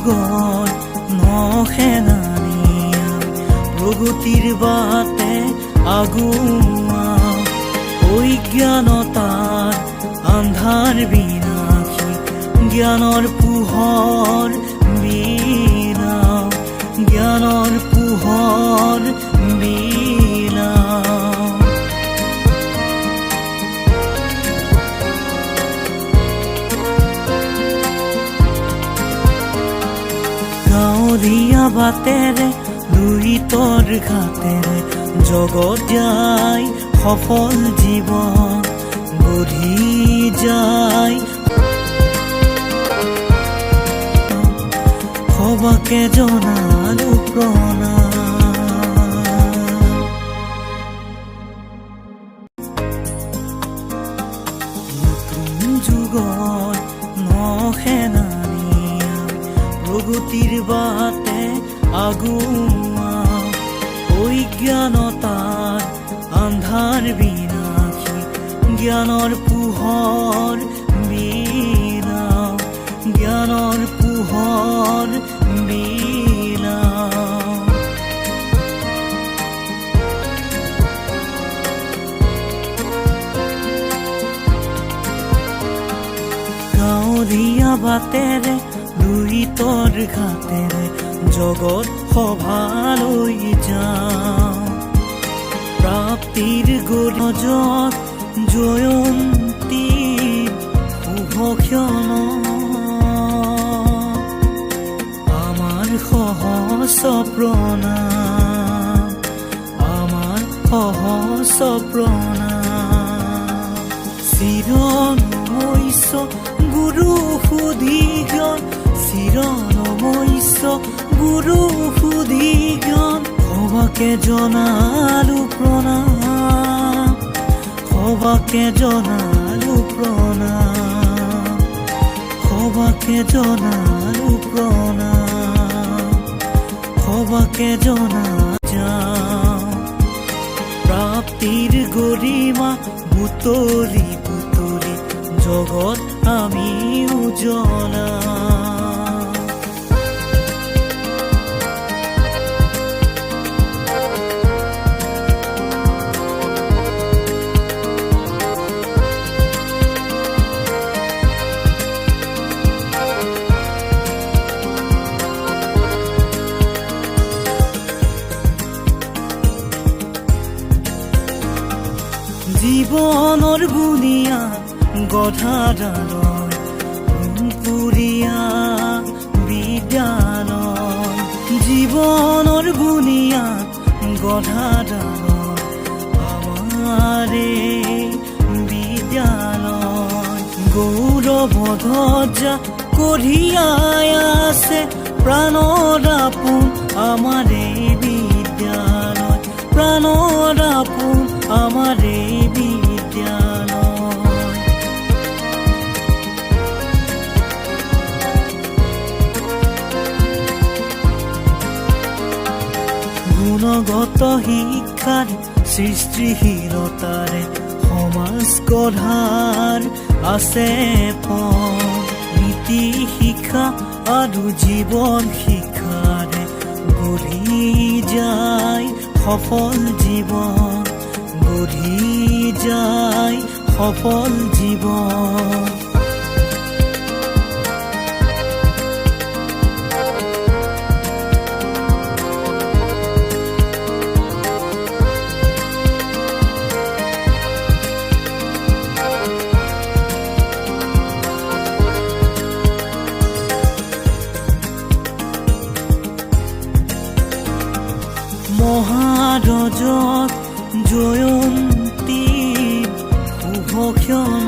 যুগত নখেনানিয়া প্ৰগতিৰ বাটে আগুৱা অজ্ঞানতাৰ আন্ধাৰ বিনাশী জ্ঞানৰ পোহৰ বিনা জ্ঞানৰ পোহৰ বিনা গাঁৱলীয়া বাটেৰে লুইতৰ ঘাটেৰে জগত যায় সফল জীৱন গঢ়ি যায় সবাকে জনালো প্ৰণাম। নতুন যুগত নখেনানিয়া প্ৰগতিৰ বাটে আগুৱা অজ্ঞানতাৰ আন্ধাৰ বিনাশী জ্ঞানৰ পোহৰ বিনা জ্ঞানৰ পোহৰ বিনা গাঁৱলীয়া বাটেৰে লুইতৰ ঘাটেৰে জগত সভালৈ যাওঁ প্ৰাপ্তিৰ গৰজত জয়ন্তী শুভক্ষণ আমাৰ সহস্ৰ প্ৰণাম আমাৰ সহস্ৰ প্ৰণাম চিৰনমস্য গুৰু সুদীঘ্যন চিৰনমস্য গুৰু সুদীঘ্যন সবাকে জনালো প্ৰণাম সবাকে জনালো প্ৰণাম সবাকে জনালো প্ৰণাম সবাকে জনা যাওঁ প্ৰাপ্তিৰ গৰিমা বুটলি বুটলি জগত আমি উজ্বলা জীৱনৰ বুনিয়া গধাডালয় পুৰীয়া বিদ্যালয় জীৱনৰ বুনিয়া গধাডালয় আমাৰে বিদ্যালয় গৌৰৱ ধ্বজা কঢ়িয়াই আছে প্ৰাণৰ আপোন আমাৰে বিদ্যালয় প্ৰাণৰ আপোন আমাৰে বিদ্যালয় গুণগত শিক্ষাৰ সৃষ্টিশীলতাৰে সমাজ গঢ়াৰ আছে নীতি শিক্ষা আৰু জীৱন শিক্ষাৰে গঢ়ি যায় সফল জীৱন গঢ়ি যায় সফল জীৱন মহাৰজত জয়ন্তী শুভক্ষণ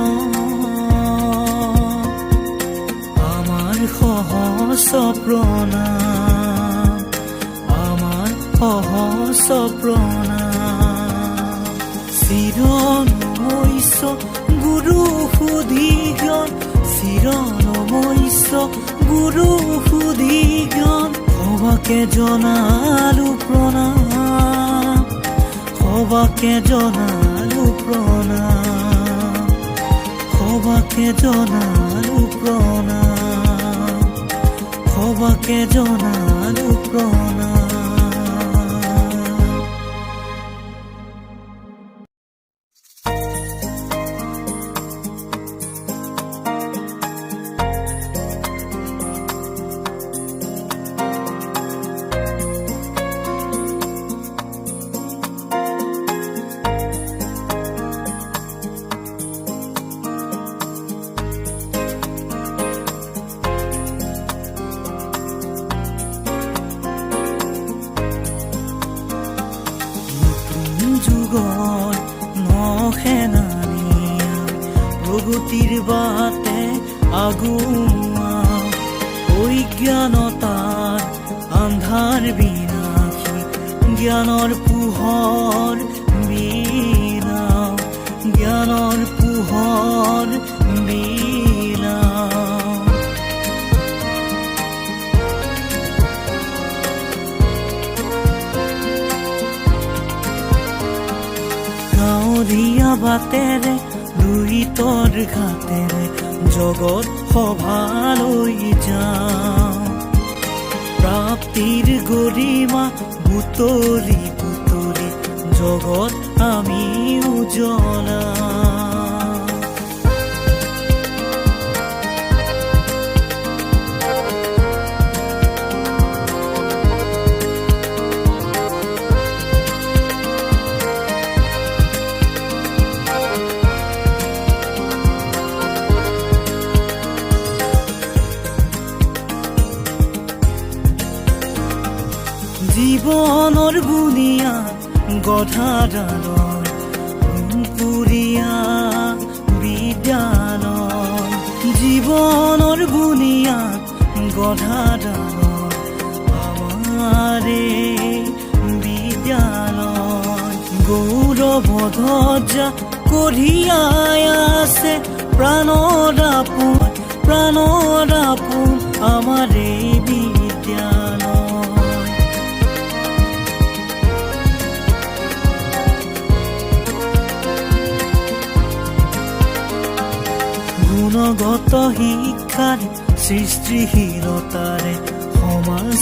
আমাৰ সহস্ৰ প্ৰণাম আমাৰ সহস্ৰ প্ৰণাম চিৰনমস্য গুৰু সুদীঘ্যন চিৰনমস্য গুৰু সুদীঘ্যন সবাকে জনালো প্ৰণাম সবাকে জনালো প্ৰণাম সবাকে জনালো প্ৰণাম ভবাকে জনালো প্ৰণাম। যুগৰ নখেনানীয়া প্ৰগতিৰ বাটে আগুৱা অজ্ঞানতাৰ আন্ধাৰ বিনাশী জ্ঞানৰ পোহৰ বিনা জ্ঞানৰ পোহৰ বিনা গাঁৱলীয়া বাটেৰে লুইতৰ ঘাটেৰে জগত সভালৈ যাওঁ প্ৰাপ্তিৰ গৰিমা বুটলি বুটলি জগত আমি উজ্বলাওঁ। জীৱনৰ বুনিয়া গধাডালৰ পুৰীয়া বিদ্যালয় জীৱনৰ বুনিয়া গধাডালৰ আমাৰে বিদ্যালয় গৌৰৱ ধ্বজা কঢ়িয়াই আছে প্ৰাণৰ আপোন আমাৰে বিদ্যালয় গুণগত শিক্ষাৰ সৃষ্টিশীলতাৰে সমাজ